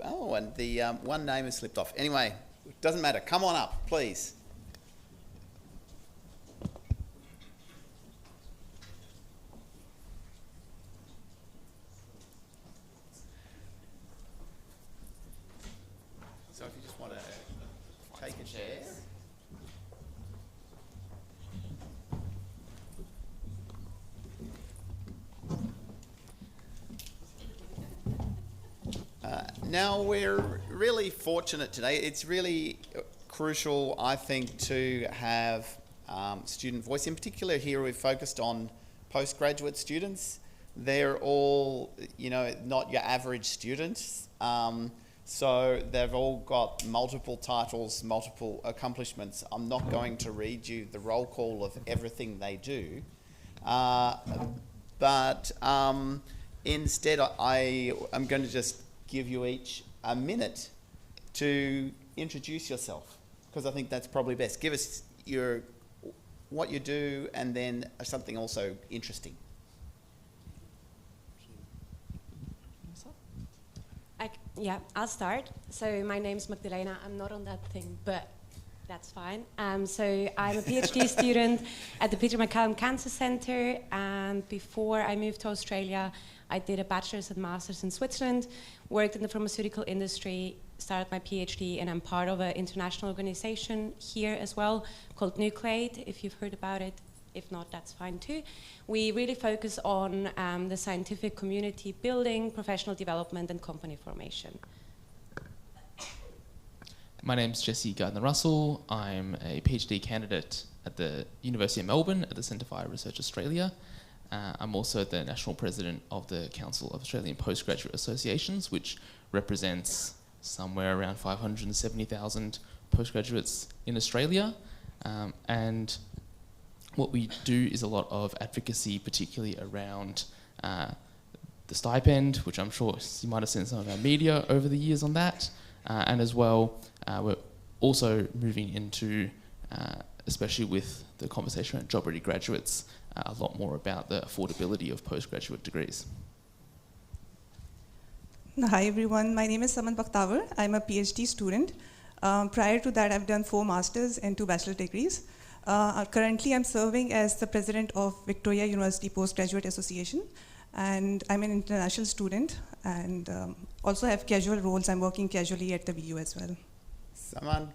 Oh, and the one name has slipped off. Anyway, it doesn't matter. Come on up, please. So if you just want to take a chair. Now, we're really fortunate today. It's really crucial, I think, to have student voice. In particular, here we've focused on postgraduate students. They're all, not your average students. So they've all got multiple titles, multiple accomplishments. I'm not going to read you the roll call of everything they do. But instead, I am going to just give you each a minute to introduce yourself, because I think that's probably best. Give us what you do, and then something also interesting. I'll start. So my name's Magdalena. I'm not on that thing, but that's fine. So I'm a PhD student at the Peter MacCallum Cancer Centre, and before I moved to Australia, I did a bachelor's and master's in Switzerland, worked in the pharmaceutical industry, started my PhD, and I'm part of an international organization here as well called Nucleate, if you've heard about it. If not, that's fine too. We really focus on the scientific community building, professional development, and company formation. My name's Gardner-Russell. I'm a PhD candidate at the University of Melbourne at the Centre for Fire Research Australia. I'm also the National President of the Council of Australian Postgraduate Associations, which represents somewhere around 570,000 postgraduates in Australia. And what we do is a lot of advocacy, particularly around the stipend, which I'm sure you might have seen some of our media over the years on that. And as well, we're also moving into, especially with the conversation around job-ready graduates, a lot more about the affordability of postgraduate degrees. Hi everyone, my name is Saman Bakhtawar. I'm a PhD student. Prior to that, I've done 4 masters and 2 bachelor degrees. Currently, I'm serving as the president of Victoria University Postgraduate Association, and I'm an international student, and also have casual roles. I'm working casually at the VU as well. Saman,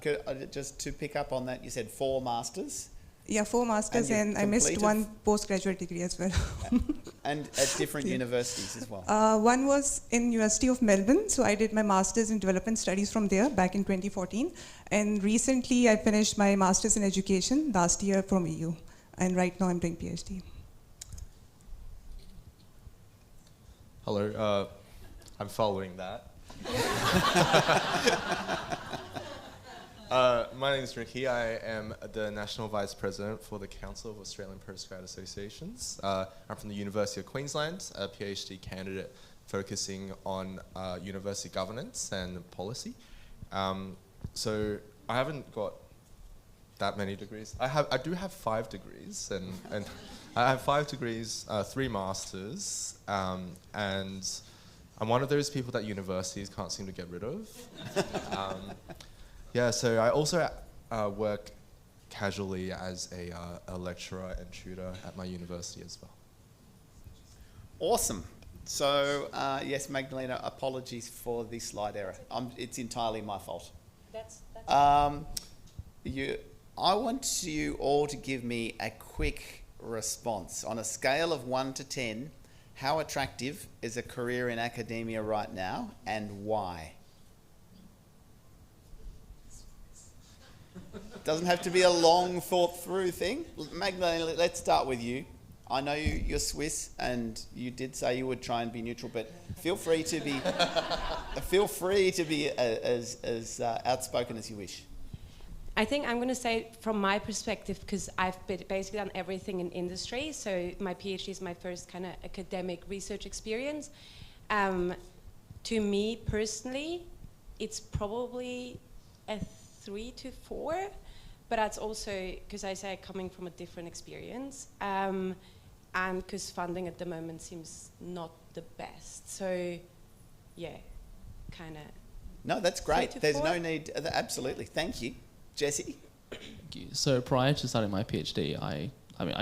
just to pick up on that, you said 4 masters? Yeah, 4 masters, and I missed 1 postgraduate degree as well. And at different universities as well? One was in University of Melbourne, so I did my master's in development studies from there back in 2014. And recently I finished my master's in education last year from EU. And right now I'm doing PhD. Hello, I'm following that. My name is Ricky. I am the National Vice President for the Council of Australian Postgrad Associations. I'm from the University of Queensland, a PhD candidate focusing on university governance and policy. So I haven't got that many degrees. I do have 5 degrees, and I have 5 degrees, 3 masters, and I'm one of those people that universities can't seem to get rid of. Yeah, so I also work casually as a lecturer and tutor at my university as well. Awesome. So, yes, Magdalena, apologies for the slide error. It's entirely my fault. That's I want you all to give me a quick response. On a scale of 1 to 10, how attractive is a career in academia right now, and why? Doesn't have to be a long thought-through thing. Magdalena, let's start with you. I know you're Swiss, and you did say you would try and be neutral, but feel free to be as outspoken as you wish. I think I'm going to say from my perspective, because I've basically done everything in industry, so my PhD is my first kind of academic research experience. To me personally, it's probably a 3 to 4, but that's also because I say coming from a different experience, and because funding at the moment seems not the best. So, yeah, kind of No, that's great. 3 to There's 4? no need. Absolutely. Thank you. Jesse? Thank you. So prior to starting my PhD, I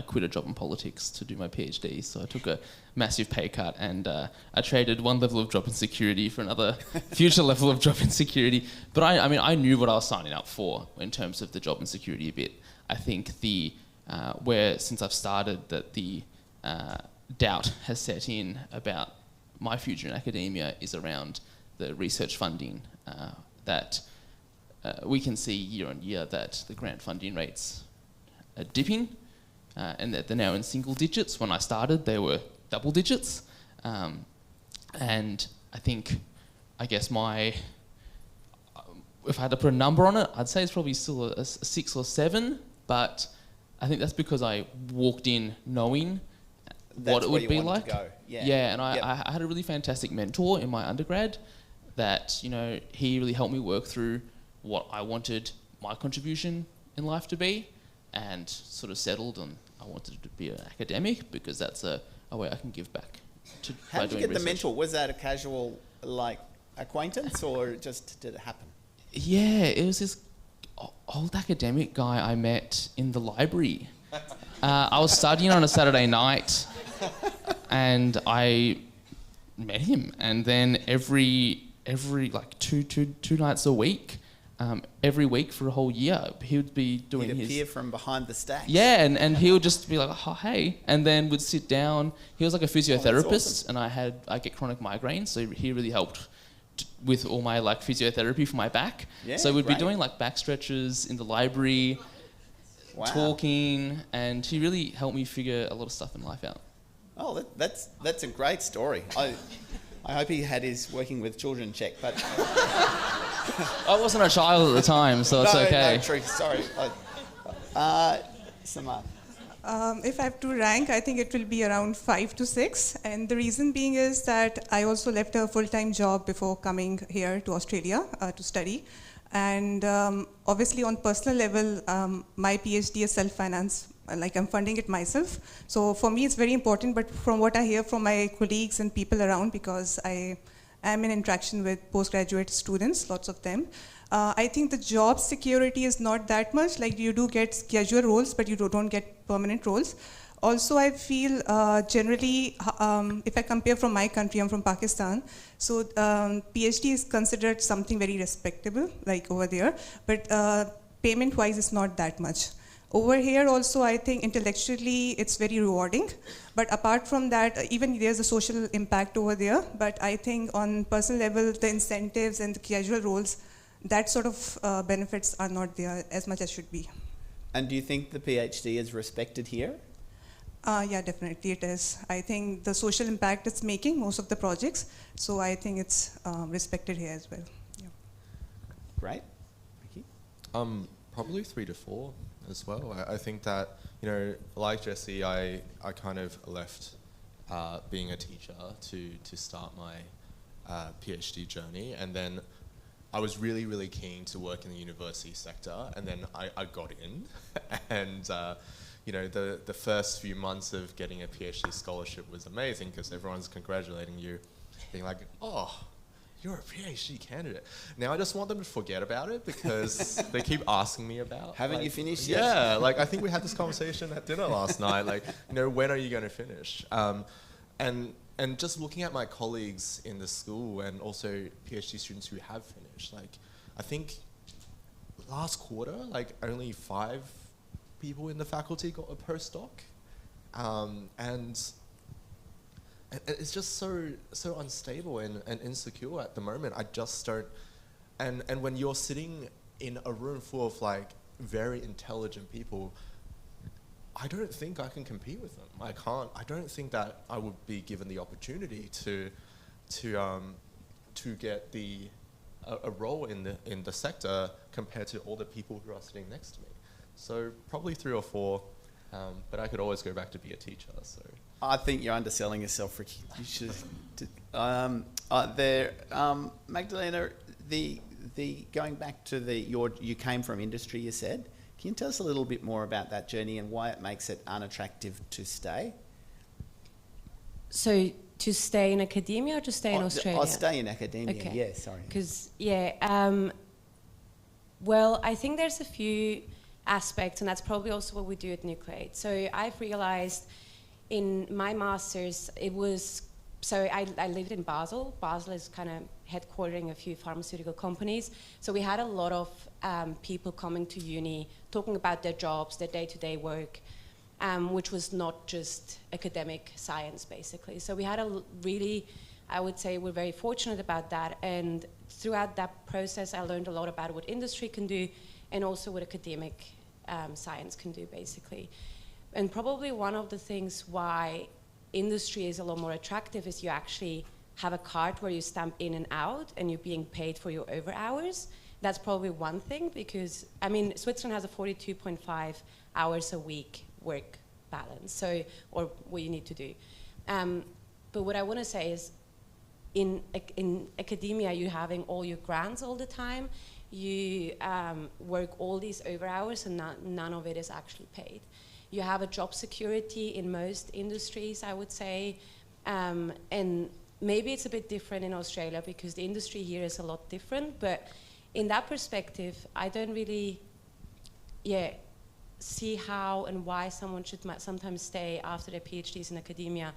quit a job in politics to do my PhD. So I took a massive pay cut, and I traded one level of job insecurity for another future level of job insecurity. But I knew what I was signing up for in terms of the job insecurity a bit. I think where since I've started that the doubt has set in about my future in academia is around the research funding that we can see year on year that the grant funding rates are dipping and that they're now in single digits. When I started, they were double digits. And I guess if I had to put a number on it, I'd say it's probably still a 6 or 7, but I think that's because I walked in knowing what it would be like. Yeah, and I had a really fantastic mentor in my undergrad that, he really helped me work through what I wanted my contribution in life to be, and sort of settled on I wanted to be an academic because that's a way I can give back. How did you get the mentor? Was that a casual acquaintance, or just did it happen? Yeah, it was this old academic guy I met in the library. I was studying on a Saturday night, and I met him, and then every two nights a week, every week for a whole year, he would be doing He'd appear from behind the stacks. Yeah, and he would just be like, oh, hey, and then would sit down. He was like a physiotherapist, awesome. and I get chronic migraines, so he really helped with all my physiotherapy for my back. Yeah, so we'd great. be doing back stretches in the library, talking, and he really helped me figure a lot of stuff in life out. Oh, that's a great story. I hope he had his working with children check, but I wasn't a child at the time, so it's okay. No, true. Sorry. Saman. If I have to rank, I think it will be around 5 to 6. And the reason being is that I also left a full-time job before coming here to Australia to study. And obviously on personal level, my PhD is self-finance. I'm funding it myself. So for me, it's very important. But from what I hear from my colleagues and people around, because I am in interaction with postgraduate students, lots of them, I think the job security is not that much. You do get casual roles, but you don't get permanent roles. Also, I feel generally, if I compare from my country, I'm from Pakistan, so PhD is considered something very respectable, over there, but payment-wise, it's not that much. Over here also, I think intellectually, it's very rewarding. But apart from that, even there's a social impact over there, but I think on personal level, the incentives and the casual roles, that sort of benefits are not there as much as should be. And do you think the PhD is respected here? Yeah, definitely it is. I think the social impact it's making, most of the projects, so I think it's respected here as well. Yeah. Great. Thank you. Probably 3 to 4 as well. I think that, like Jesse, I kind of left being a teacher to start my PhD journey, and then I was really, really keen to work in the university sector, and then I got in, and the first few months of getting a PhD scholarship was amazing because everyone's congratulating you, being like, oh, you're a PhD candidate. Now I just want them to forget about it because they keep asking me about. Haven't you finished yet? Yeah, I think we had this conversation at dinner last night. When are you going to finish? And just looking at my colleagues in the school and also PhD students who have finished, I think last quarter, only 5 people in the faculty got a postdoc, and it's just so unstable and insecure at the moment. I just don't, and when you're sitting in a room full of very intelligent people, I don't think I can compete with them. I can't. I don't think that I would be given the opportunity to get a role in the sector compared to all the people who are sitting next to me. So probably 3 or 4, but I could always go back to be a teacher. So I think you're underselling yourself, Ricky. You should. Magdalena, the going back to you came from industry, you said. Can you tell us a little bit more about that journey and why it makes it unattractive to stay? So To stay in academia or to stay in Australia? I'll stay in academia, Okay. yeah, sorry. Because, well, I think there's a few aspects, and that's probably also what we do at Nucleate. So I've realized in my master's, it was, so I lived in Basel. Basel is kind of headquartering a few pharmaceutical companies. So we had a lot of people coming to uni, talking about their jobs, their day-to-day work, which was not just academic science, basically. So we had a really, I would say we're very fortunate about that. And throughout that process, I learned a lot about what industry can do and also what academic science can do, basically. And probably one of the things why industry is a lot more attractive is you actually have a card where you stamp in and out and you're being paid for your over hours. That's probably one thing, because, I mean, Switzerland has a 42.5 hours a week work balance, so, or what you need to do. But what I want to say is, in academia, you're having all your grants all the time. You work all these over hours, and none of it is actually paid. You have a job security in most industries, I would say, and maybe it's a bit different in Australia because the industry here is a lot different. But in that perspective, I don't really, see how and why someone should sometimes stay after their PhDs in academia.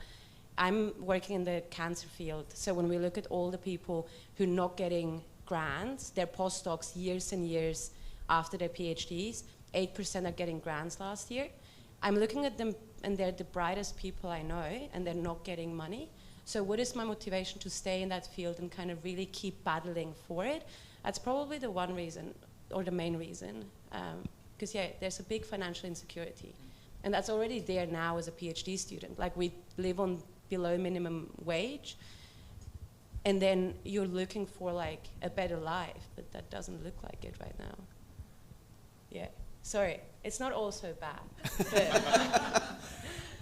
I'm working in the cancer field, so when we look at all the people who are not getting grants, they're postdocs years and years after their PhDs, 8% are getting grants last year. I'm looking at them and they're the brightest people I know and they're not getting money. So what is my motivation to stay in that field and kind of really keep battling for it? That's probably the one reason, or the main reason. Because there's a big financial insecurity. And that's already there now as a PhD student. Like, we live on below minimum wage, and then you're looking for like a better life, but that doesn't look like it right now. Yeah, sorry, it's not all so bad.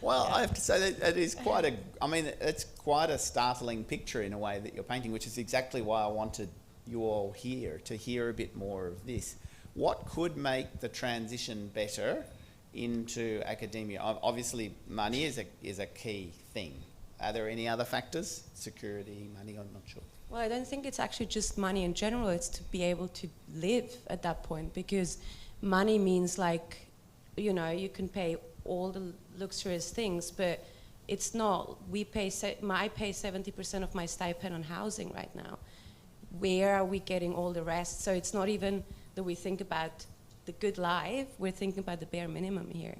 Well, I have to say that it is quite a, I mean, it's quite a startling picture in a way that you're painting, which is exactly why I wanted you all here, to hear a bit more of this. What could make the transition better into academia? Obviously, money is a key thing. Are there any other factors? Security, money, I'm not sure. Well, I don't think it's actually just money in general. It's to be able to live at that point, because money means, like, you know, you can pay all the luxurious things, but it's not. I pay 70% of my stipend on housing right now. Where are we getting all the rest? So it's not even that we think about the good life, we're thinking about the bare minimum here.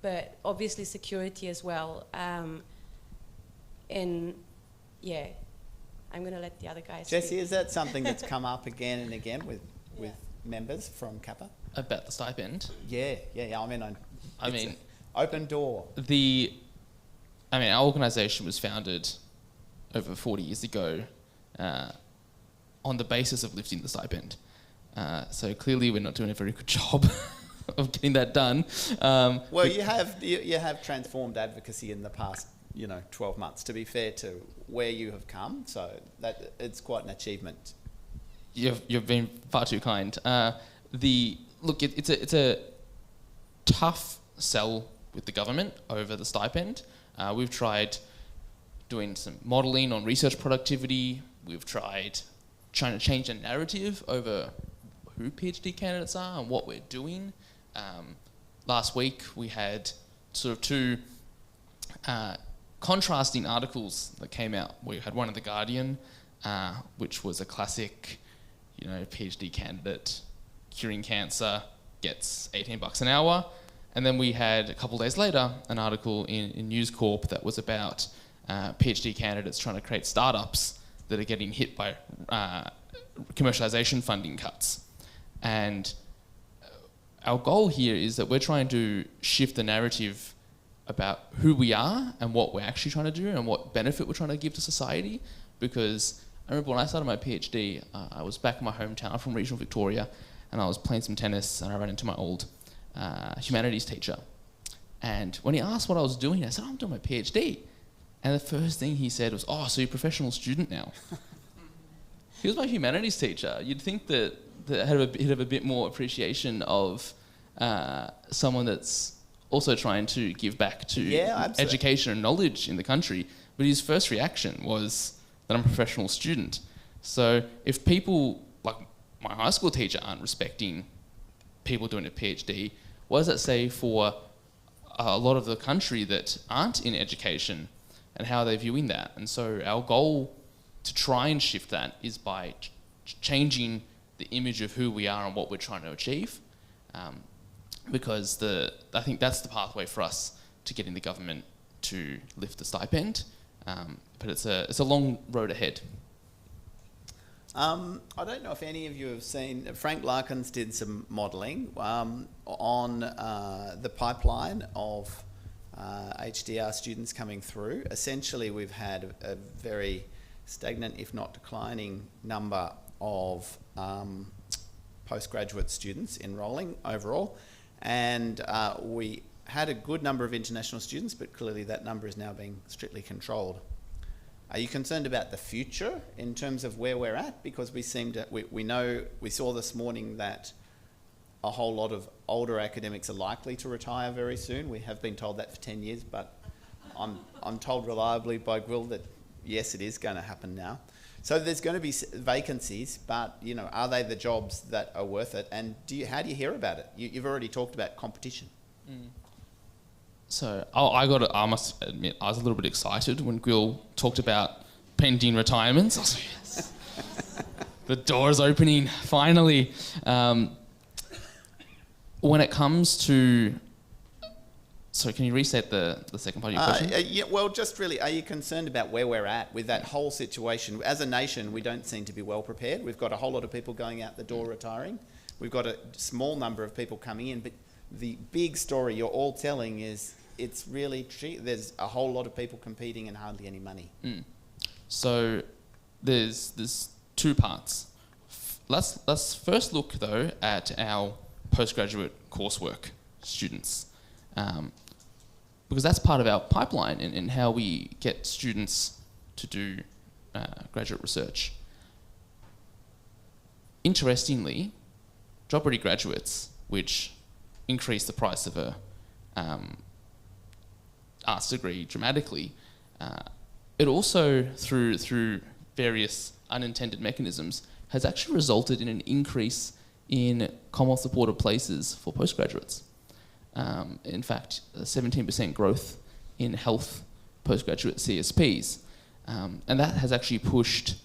But obviously security as well. And yeah, I'm gonna let the other guys Jesse, speak. is that something that's come up again and again with members from CAPA? About the stipend? Yeah. I mean, open door. Our organisation was founded over 40 years ago on the basis of lifting the stipend. So clearly we're not doing a very good job of getting that done. Well, you have transformed advocacy in the past, 12 months, to be fair to where you have come. So that it's quite an achievement. You've been far too kind. It's a tough sell with the government over the stipend. We've tried doing some modelling on research productivity. We've tried trying to change the narrative over who PhD candidates are and what we're doing. Last week we had sort of two contrasting articles that came out. We had one in The Guardian, which was a classic, PhD candidate curing cancer gets $18 an hour. And then we had, a couple of days later, an article in News Corp that was about PhD candidates trying to create startups that are getting hit by commercialization funding cuts. And our goal here is that we're trying to shift the narrative about who we are and what we're actually trying to do and what benefit we're trying to give to society. Because I remember when I started my PhD, I was back in my hometown from regional Victoria, and I was playing some tennis, and I ran into my old humanities teacher. And when he asked what I was doing, I said, I'm doing my PhD. And the first thing he said was, oh, so you're a professional student now. He was my humanities teacher. You'd think that he'd have a bit more appreciation of someone that's also trying to give back to education and knowledge in the country. But his first reaction was that I'm a professional student. So if people, like my high school teacher, aren't respecting people doing a PhD, what does that say for a lot of the country that aren't in education and how they're viewing that? And so our goal to try and shift that is by changing the image of who we are and what we're trying to achieve, because I think that's the pathway for us to getting the government to lift the stipend, but it's a long road ahead. I don't know if any of you have seen, Frank Larkins did some modelling on the pipeline of HDR students coming through. Essentially, we've had a very stagnant, if not declining, number of postgraduate students enrolling overall. And we had a good number of international students, but clearly that number is now being strictly controlled. Are you concerned about the future in terms of where we're at? Because we saw this morning that a whole lot of older academics are likely to retire very soon. We have been told that for 10 years, but I'm told reliably by Gwill that yes, it is going to happen now. So there's going to be vacancies, but are they the jobs that are worth it? And how do you hear about it? You've already talked about competition. So I must admit, I was a little bit excited when Gwill talked about pending retirements. I was like, yes, the door's opening, finally. When it comes to... So can you reset the second part of your question? Well, just really, are you concerned about where we're at with that whole situation? As a nation, we don't seem to be well prepared. We've got a whole lot of people going out the door retiring. We've got a small number of people coming in, but the big story you're all telling is it's really there's a whole lot of people competing and hardly any money. So there's two parts. Let's first look though at our postgraduate coursework students, because that's part of our pipeline in how we get students to do graduate research. Interestingly, job-ready graduates, which increase the price of a arts degree dramatically, it also, through various unintended mechanisms, has actually resulted in an increase in Commonwealth-supported places for postgraduates. In fact, a 17% growth in health postgraduate CSPs. And that has actually pushed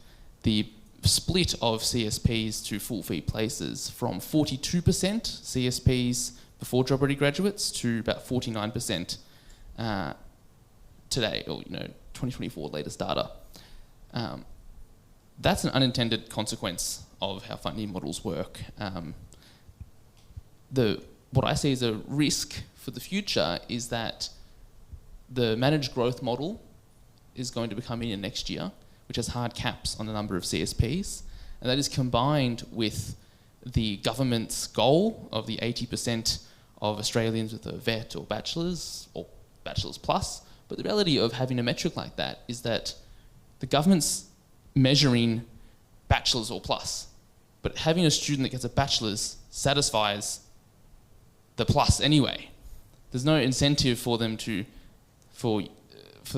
the split of CSPs to full fee places from 42% CSPs before job-ready graduates to about 49% today, or 2024 latest data. That's an unintended consequence of how funding models work. What I see as a risk for the future is that the managed growth model is going to be coming in next year, which has hard caps on the number of CSPs, and that is combined with the government's goal of the 80% of Australians with a VET or bachelor's plus. But the reality of having a metric like that is that the government's measuring bachelor's or plus, but having a student that gets a bachelor's satisfies the plus anyway. There's no incentive for them for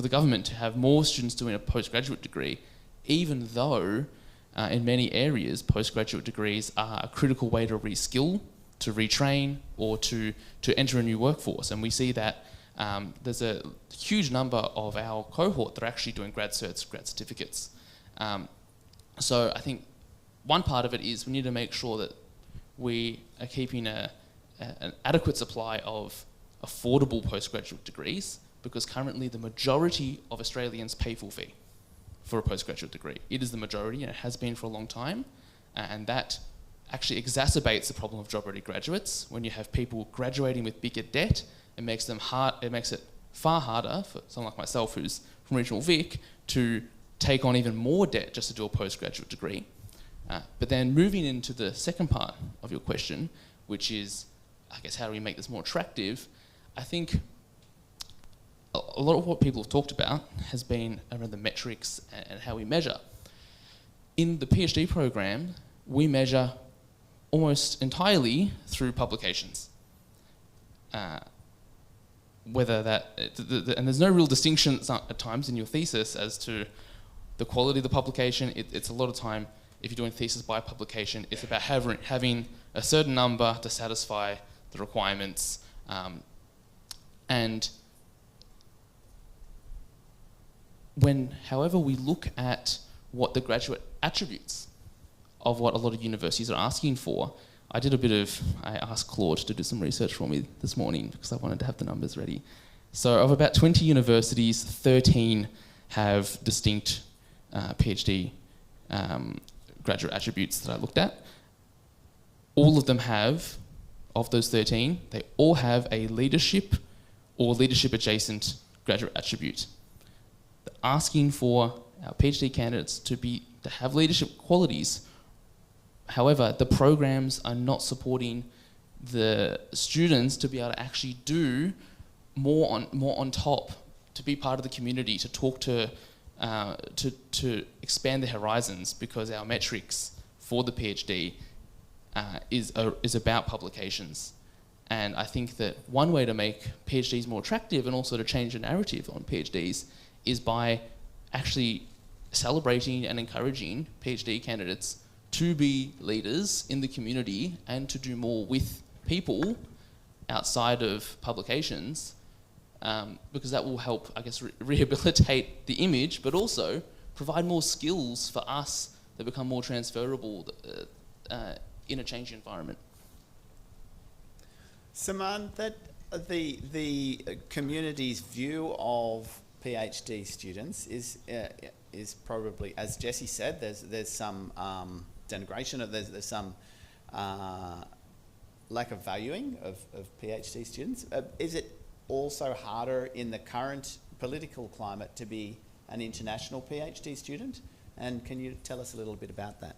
the government to have more students doing a postgraduate degree, even though in many areas postgraduate degrees are a critical way to re-skill, to retrain, or to enter a new workforce. And we see that there's a huge number of our cohort that are actually doing grad certs, grad certificates. So I think one part of it is we need to make sure that we are keeping an adequate supply of affordable postgraduate degrees, because currently the majority of Australians pay full fee for a postgraduate degree. It is the majority, and it has been for a long time, and that actually exacerbates the problem of job-ready graduates. When you have people graduating with bigger debt, it makes it far harder for someone like myself, who's from regional Vic, to take on even more debt just to do a postgraduate degree. But then moving into the second part of your question, which is, I guess, how do we make this more attractive? I think a lot of what people have talked about has been around the metrics and how we measure. In the PhD program, we measure almost entirely through publications. whether that, and there's no real distinction at times in your thesis as to the quality of the publication. It's a lot of time, if you're doing thesis by publication, it's about having a certain number to satisfy the requirements. And however we look at what the graduate attributes of what a lot of universities are asking for, I asked Claude to do some research for me this morning because I wanted to have the numbers ready. So of about 20 universities, 13 have distinct PhD graduate attributes that I looked at. All of them have, of those 13, they all have a leadership or leadership adjacent graduate attribute. They're asking for our PhD candidates to have leadership qualities. However, the programs are not supporting the students to be able to actually do more on top, to be part of the community, to talk to expand their horizons, because our metrics for the PhD is about publications. And I think that one way to make PhDs more attractive and also to change the narrative on PhDs is by actually celebrating and encouraging PhD candidates to be leaders in the community and to do more with people outside of publications, because that will help, I guess, rehabilitate the image, but also provide more skills for us that become more transferable in a changing environment. Saman, that the community's view of PhD students is probably, as Jesse said, there's some denigration, there's some lack of valuing of PhD students. Is it also harder in the current political climate to be an international PhD student? And can you tell us a little bit about that?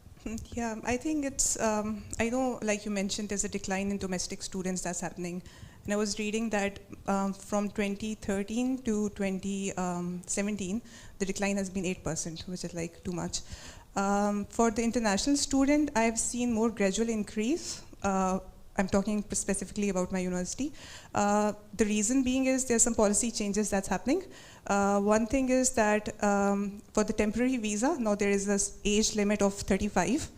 Yeah, I think it's, I know, like you mentioned, there's a decline in domestic students that's happening. And I was reading that from 2013 to 2017, the decline has been 8%, which is like too much. For the international student, I've seen more gradual increase. I'm talking specifically about my university. The reason being is there's some policy changes that's happening. One thing is that for the temporary visa, now there is this age limit of 35.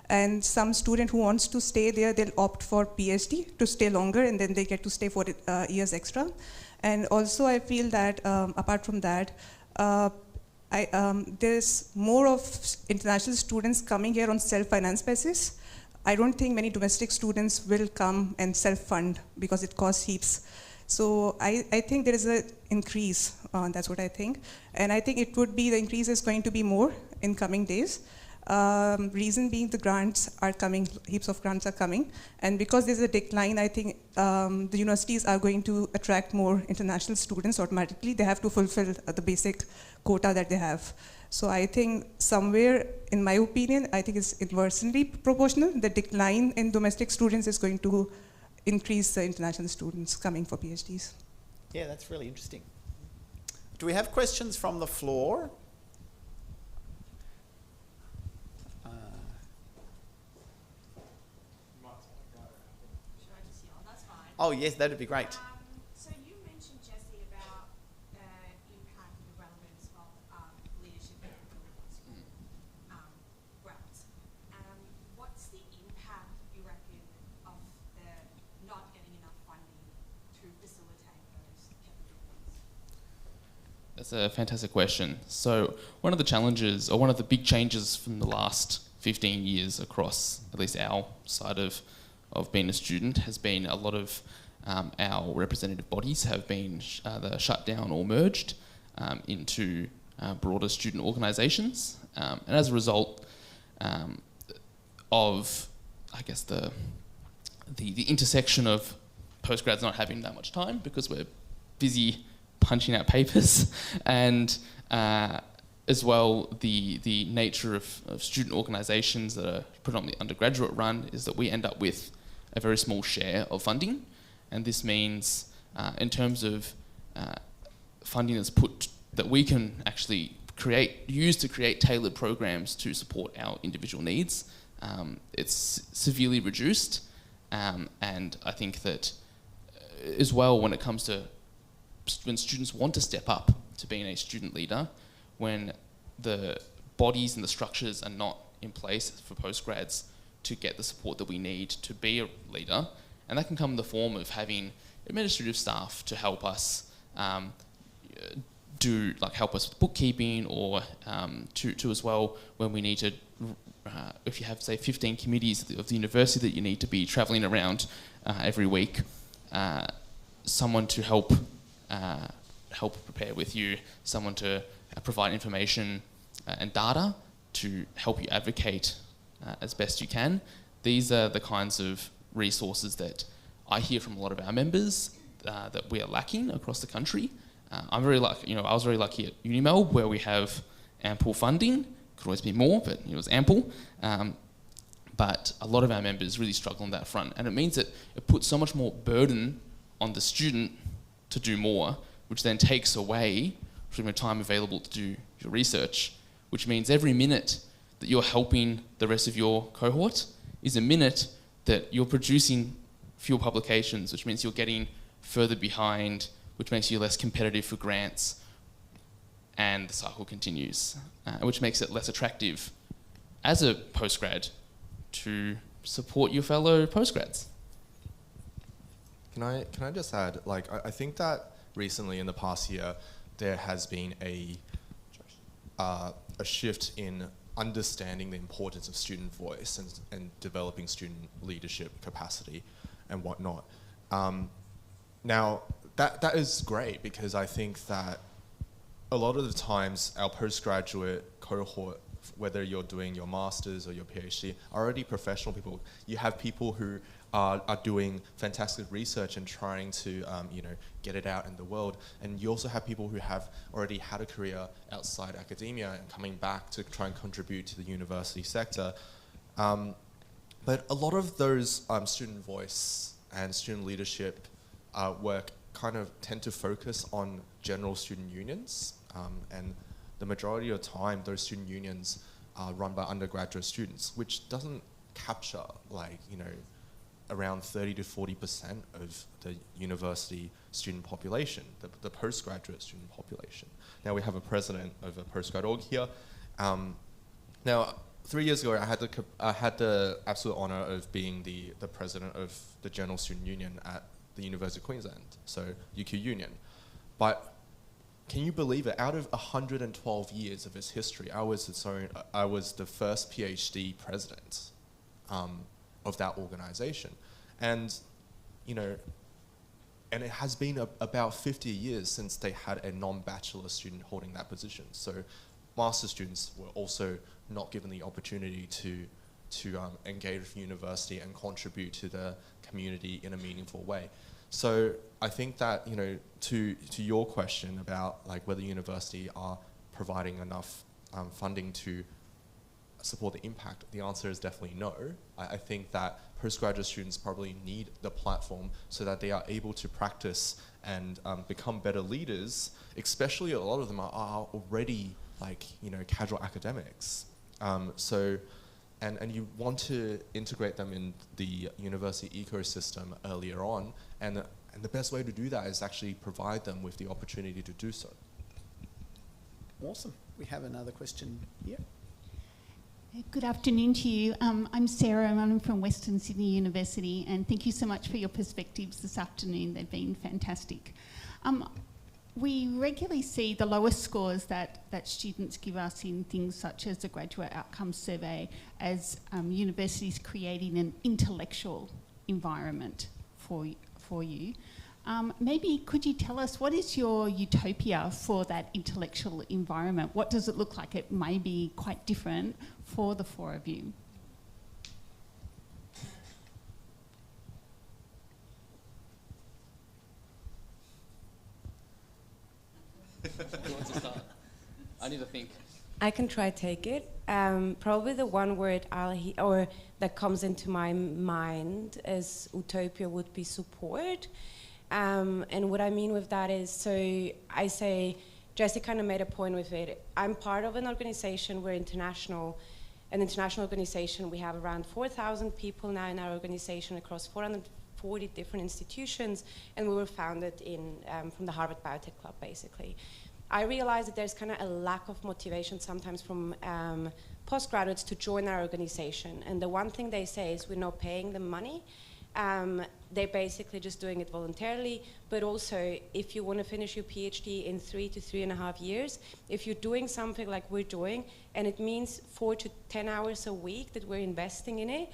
And some student who wants to stay there, they'll opt for PhD to stay longer, and then they get to stay for years extra. And also I feel that apart from that, there's more of international students coming here on self-finance basis. I don't think many domestic students will come and self-fund because it costs heaps. So I think there is an increase, that's what I think. And I think the increase is going to be more in coming days. Reason being the grants are coming, heaps of grants are coming. And because there's a decline, I think the universities are going to attract more international students automatically. They have to fulfill the basic quota that they have. So I think somewhere, in my opinion, I think it's inversely proportional. The decline in domestic students is going to increase the international students coming for PhDs. Yeah, that's really interesting. Do we have questions from the floor? Oh yes, that'd be great. So you mentioned, Jesse, about impact and the relevance of leadership and grants. What's the impact, you reckon, of the not getting enough funding to facilitate those capabilities? That's a fantastic question. So one of the challenges, or one of the big changes from the last 15 years across at least our side of being a student has been a lot of our representative bodies have been either shut down or merged into broader student organisations. And as a result of, I guess, the intersection of postgrads not having that much time because we're busy punching out papers, and as well the nature of student organisations that are predominantly undergraduate run is that we end up with a very small share of funding. And this means in terms of funding that we can actually use to create tailored programs to support our individual needs, it's severely reduced. And I think that as well, when it comes to when students want to step up to being a student leader, when the bodies and the structures are not in place for postgrads to get the support that we need to be a leader. And that can come in the form of having administrative staff to help us help us with bookkeeping, or to as well when we need to, if you have say 15 committees of the university that you need to be travelling around every week, someone to help prepare with you, someone to provide information and data to help you advocate as best you can. These are the kinds of resources that I hear from a lot of our members that we are lacking across the country. I'm very lucky, I was very lucky at UniMel, where we have ample funding. Could always be more, but it was ample. But a lot of our members really struggle on that front, and it means that it puts so much more burden on the student to do more, which then takes away from your time available to do your research, which means every minute that you're helping the rest of your cohort is a minute that you're producing fewer publications, which means you're getting further behind, which makes you less competitive for grants, and the cycle continues, which makes it less attractive as a postgrad to support your fellow postgrads. Can I just add, I think that recently in the past year, there has been a shift in understanding the importance of student voice and developing student leadership capacity and whatnot. Now, that is great, because I think that a lot of the times our postgraduate cohort, whether you're doing your master's or your PhD, are already professional people. You have people who are doing fantastic research and trying to get it out in the world. And you also have people who have already had a career outside academia and coming back to try and contribute to the university sector. But a lot of those student voice and student leadership work kind of tend to focus on general student unions. And the majority of the time, those student unions are run by undergraduate students, which doesn't capture around 30 to 40% of the university student population, the postgraduate student population. Now we have a president of a postgrad org here. Now, 3 years ago, I had the absolute honor of being the president of the General Student Union at the University of Queensland, so UQ Union. But can you believe it? Out of 112 years of its history, I was the first PhD president of that organization. And, and it has been about 50 years since they had a non-bachelor student holding that position. So master students were also not given the opportunity to engage with university and contribute to the community in a meaningful way. So I think that, to your question about whether university are providing enough funding to support the impact, the answer is definitely no. I think that postgraduate students probably need the platform so that they are able to practice and become better leaders, especially a lot of them are already casual academics. And you want to integrate them in the university ecosystem earlier on, and the best way to do that is actually provide them with the opportunity to do so. Awesome. We have another question here. Good afternoon to you. I'm Sarah, and I'm from Western Sydney University, and thank you so much for your perspectives this afternoon. They've been fantastic. We regularly see the lowest scores that students give us in things such as the Graduate Outcomes Survey as universities creating an intellectual environment for you. Maybe could you tell us, what is your utopia for that intellectual environment? What does it look like? It may be quite different for the four of you. Who wants to start? I need to think. I can try take it. Probably the one word that comes into my mind as utopia would be support. And what I mean with that is, so I say, Jessie kind of made a point with it. I'm part of an organization, we're international, an international organization. We have around 4,000 people now in our organization across 40 different institutions, and we were founded from the Harvard Biotech Club, basically. I realized that there's kind of a lack of motivation sometimes from postgraduates to join our organization. And the one thing they say is we're not paying them money. They're basically just doing it voluntarily, but also if you want to finish your PhD in 3 to 3.5 years, if you're doing something like we're doing, and it means 4 to 10 hours a week that we're investing in it,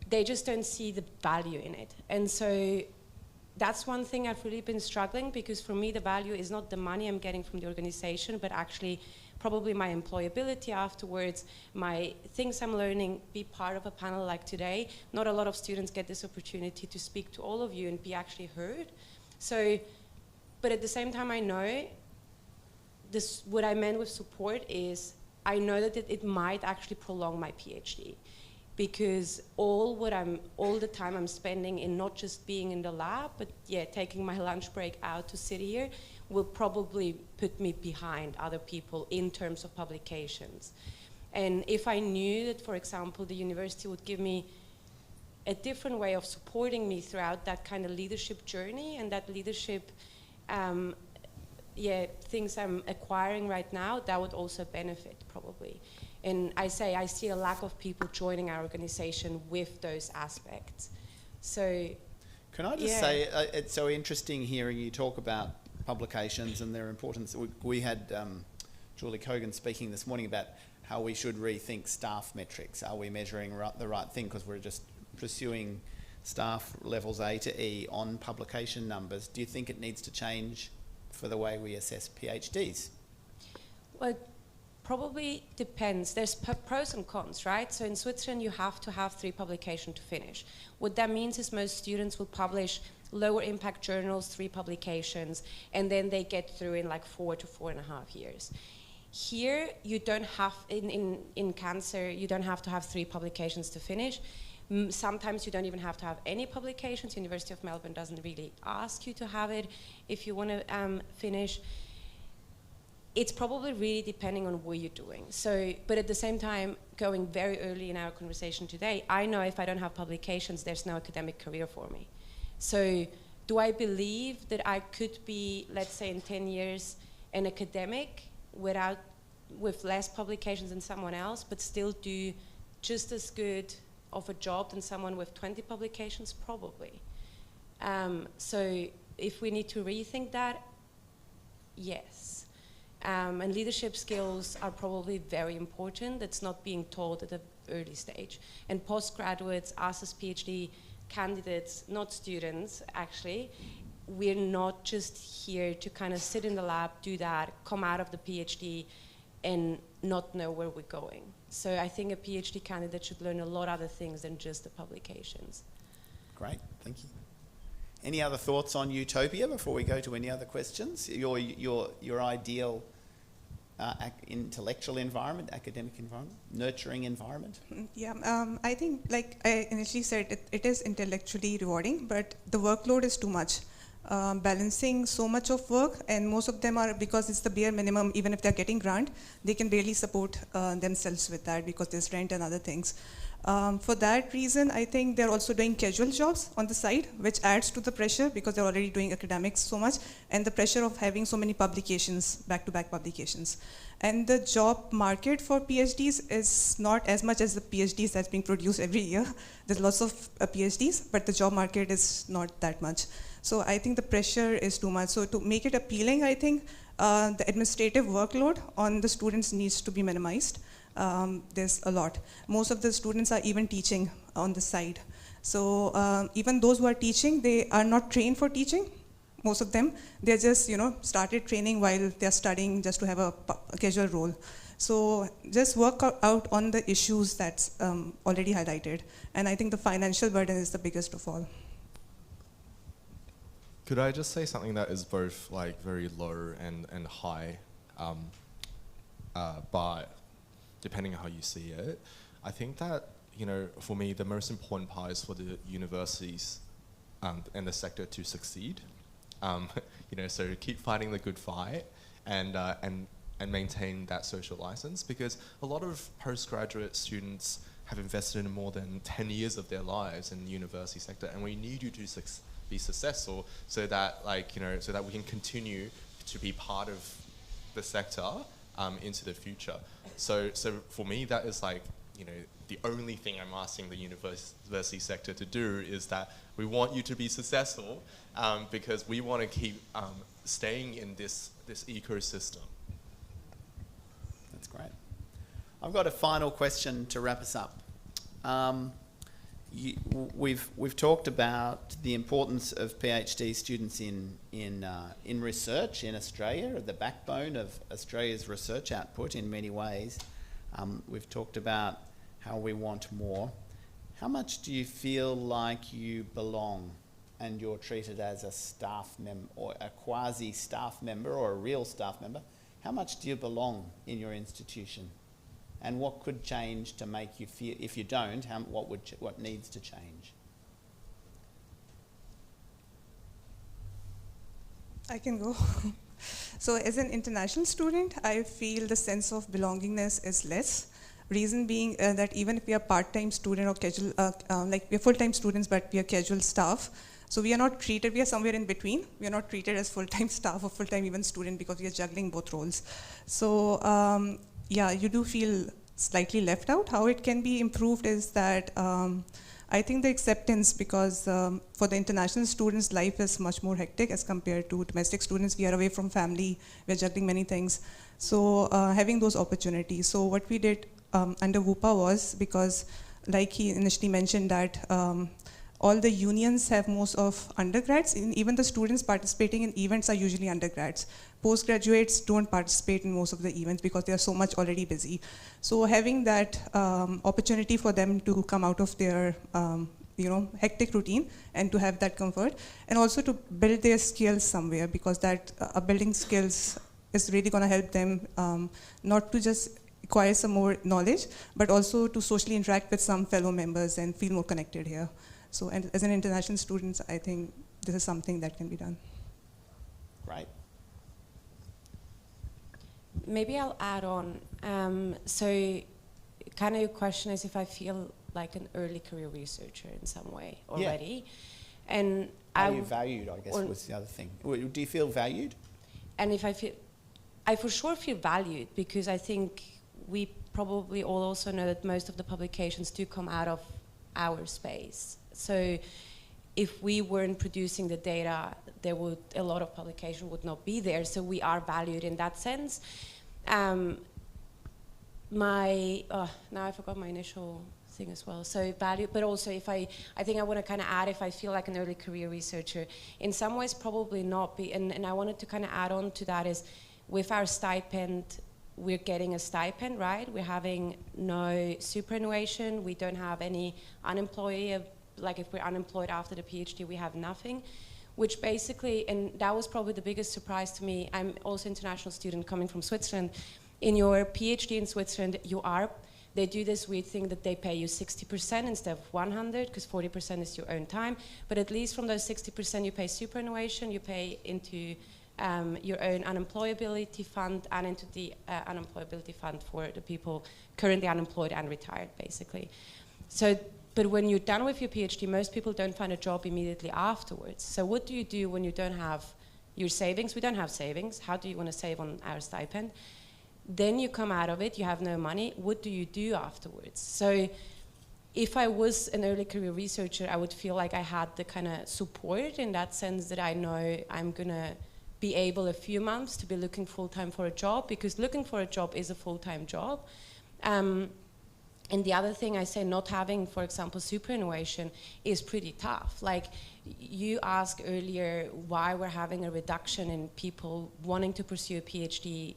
they just don't see the value in it. And so that's one thing I've really been struggling, because for me the value is not the money I'm getting from the organization, but actually probably my employability afterwards, my things I'm learning, be part of a panel like today. Not a lot of students get this opportunity to speak to all of you and be actually heard. So, but at the same time I know this, what I meant with support is I know that it might actually prolong my PhD, because all the time I'm spending in not just being in the lab, but yeah, taking my lunch break out to sit here will probably put me behind other people in terms of publications. And if I knew that, for example, the university would give me a different way of supporting me throughout that kind of leadership journey and that leadership things I'm acquiring right now, that would also benefit probably. And I see a lack of people joining our organization with those aspects. So, can I just say, it's so interesting hearing you talk about publications and their importance. We had Julie Kogan speaking this morning about how we should rethink staff metrics. Are we measuring the right thing? Because we're just pursuing staff levels A to E on publication numbers. Do you think it needs to change for the way we assess PhDs? Well, it probably depends. There's pros and cons, right? So in Switzerland, you have to have 3 publications to finish. What that means is most students will publish lower impact journals, 3 publications, and then they get through in like 4 to 4.5 years. Here, you don't have, in cancer, you don't have to have 3 publications to finish. Sometimes you don't even have to have any publications. University of Melbourne doesn't really ask you to have it if you want to finish. It's probably really depending on what you're doing. So, but at the same time, going very early in our conversation today, I know if I don't have publications, there's no academic career for me. So do I believe that I could be, let's say in 10 years, an academic with less publications than someone else, but still do just as good of a job than someone with 20 publications? Probably. So if we need to rethink that, yes. And leadership skills are probably very important. That's not being taught at an early stage. And postgraduates, us as PhD candidates, not students actually, we're not just here to kind of sit in the lab, do that, come out of the PhD and not know where we're going. So I think a PhD candidate should learn a lot of other things than just the publications. Great, thank you. Any other thoughts on Utopia before we go to any other questions? Your ideal intellectual environment, academic environment, nurturing environment? Yeah, I think, like I initially said, it is intellectually rewarding, but the workload is too much. Balancing so much of work, and most of them are, because it's the bare minimum, even if they're getting grant, they can barely support themselves with that because there's rent and other things. For that reason, I think they're also doing casual jobs on the side, which adds to the pressure because they're already doing academics so much, and the pressure of having so many publications, back-to-back publications. And the job market for PhDs is not as much as the PhDs that's being produced every year. There's lots of PhDs, but the job market is not that much. So I think the pressure is too much. So to make it appealing, I think the administrative workload on the students needs to be minimized. There's a lot. Most of the students are even teaching on the side. So even those who are teaching, they are not trained for teaching. Most of them, they're just, started training while they're studying just to have a casual role. So just work out on the issues that's already highlighted. And I think the financial burden is the biggest of all. Could I just say something that is both like very low and high, but depending on how you see it, I think that, for me, the most important part is for the universities and the sector to succeed. So keep fighting the good fight and maintain that social license, because a lot of postgraduate students have invested in more than 10 years of their lives in the university sector, and we need you to be successful so that, like, you know, so that we can continue to be part of the sector into the future. So for me, that is, like, you know, the only thing I'm asking the university sector to do is that we want you to be successful because we want to keep staying in this ecosystem. That's great. I've got a final question to wrap us up. We've talked about the importance of PhD students in research in Australia, the backbone of Australia's research output in many ways. We've talked about how we want more. How much do you feel like you belong and you're treated as a staff member or a quasi-staff member or a real staff member? How much do you belong in your institution? And what could change to make you feel, if you don't, what needs to change? I can go. So as an international student, I feel the sense of belongingness is less. Reason being that even if we are part-time student or casual, like we are full-time students, but we are casual staff, so we are not treated, we are somewhere in between. We are not treated as full-time staff or full-time even student because we are juggling both roles. So yeah, you do feel slightly left out. How it can be improved is that I think the acceptance, because for the international students, life is much more hectic as compared to domestic students. We are away from family, we are juggling many things. So having those opportunities. So what we did under WUPA was, because like he initially mentioned that all the unions have most of undergrads, and even the students participating in events are usually undergrads. Postgraduates don't participate in most of the events because they are so much already busy. So having that opportunity for them to come out of their hectic routine and to have that comfort, and also to build their skills somewhere, because that building skills is really going to help them not to just acquire some more knowledge, but also to socially interact with some fellow members and feel more connected here. So, and as an international student, I think this is something that can be done. Great. Maybe I'll add on. So kind of your question is if I feel like an early career researcher in some way already. Yeah. And are you valued, I guess, was the other thing. Do you feel valued? And if I for sure feel valued, because I think we probably all also know that most of the publications do come out of our space. So if we weren't producing the data, a lot of publication would not be there. So we are valued in that sense. Now I forgot my initial thing as well. So value, but also if I think I want to kind of add, if I feel like an early career researcher, in some ways probably not be, and I wanted to kind of add on to that is, with our stipend, we're getting a stipend, right? We're having no superannuation. We don't have any unemployed, like if we're unemployed after the PhD, we have nothing, which basically, and that was probably the biggest surprise to me. I'm also an international student coming from Switzerland. In your PhD in Switzerland, they do this weird thing that they pay you 60% instead of 100, because 40% is your own time. But at least from those 60%, you pay superannuation, you pay into your own unemployability fund, and into the unemployability fund for the people currently unemployed and retired, basically. So, but when you're done with your PhD, most people don't find a job immediately afterwards. So what do you do when you don't have your savings? We don't have savings. How do you want to save on our stipend? Then you come out of it, you have no money. What do you do afterwards? So if I was an early career researcher, I would feel like I had the kind of support in that sense that I know I'm going to be able a few months to be looking full-time for a job, because looking for a job is a full-time job. And the other thing I say, not having, for example, superannuation is pretty tough. Like you asked earlier why we're having a reduction in people wanting to pursue a PhD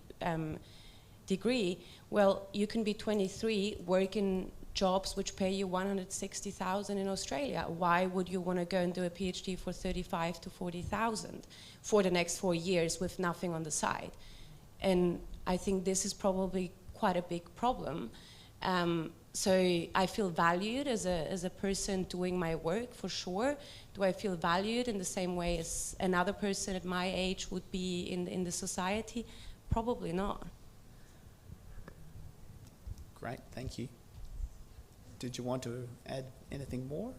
degree. Well, you can be 23, work in jobs which pay you 160,000 in Australia. Why would you want to go and do a PhD for 35 to 40,000 for the next 4 years with nothing on the side? And I think this is probably quite a big problem. So I feel valued as a person doing my work, for sure. Do I feel valued in the same way as another person at my age would be in the society? Probably not. Great, thank you. did you want to add anything more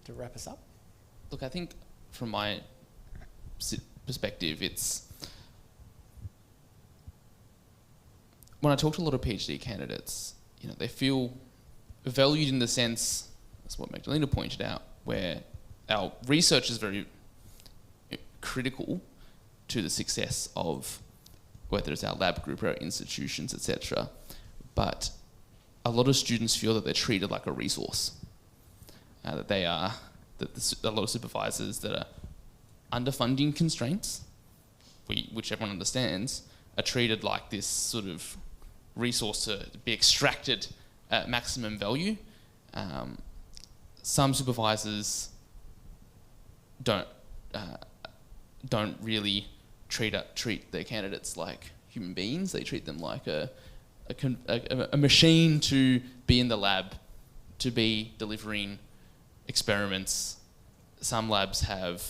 to wrap us up? Look, I think from my perspective, it's when I talk to a lot of PhD candidates, they feel valued in the sense, that's what Magdalena pointed out, where our research is very critical to the success of whether it's our lab group or our institutions, etc. But a lot of students feel that they're treated like a resource, that a lot of supervisors that are under funding constraints, which everyone understands, are treated like this sort of resource to be extracted at maximum value. Some supervisors don't really treat their candidates like human beings. They treat them like a machine to be in the lab, to be delivering experiments. Some labs have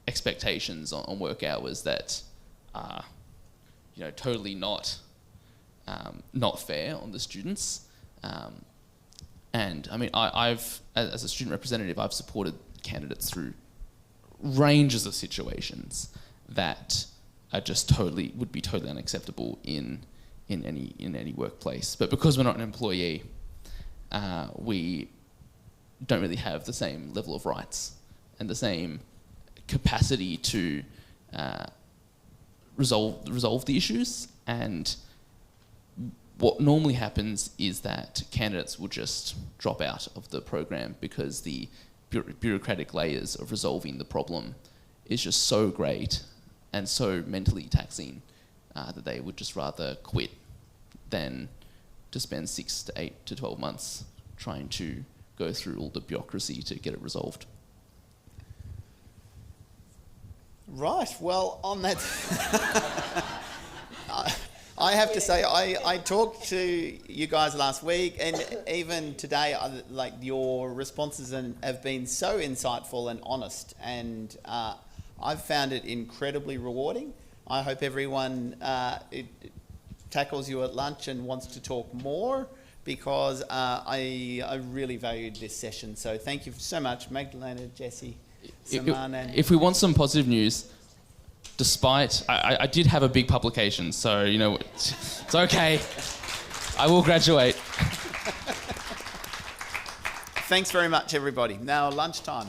expectations on work hours that are, totally not fair on the students. And I mean, I've as a student representative, I've supported candidates through ranges of situations that are just would be totally unacceptable in any workplace. But because we're not an employee, we don't really have the same level of rights and the same capacity to resolve the issues. And what normally happens is that candidates will just drop out of the program because the bureaucratic layers of resolving the problem is just so great and so mentally taxing that they would just rather quit than to spend 6 to 8 to 12 months trying to go through all the bureaucracy to get it resolved. Right, well, on that... I have to say, I talked to you guys last week, and even today, your responses have been so insightful and honest, and I've found it incredibly rewarding. I hope everyone it tackles you at lunch and wants to talk more, because I really valued this session. So thank you so much, Magdalena, Jesse, Saman, and... If we want some positive news, despite, I did have a big publication, so, it's okay. I will graduate. Thanks very much, everybody. Now, lunchtime.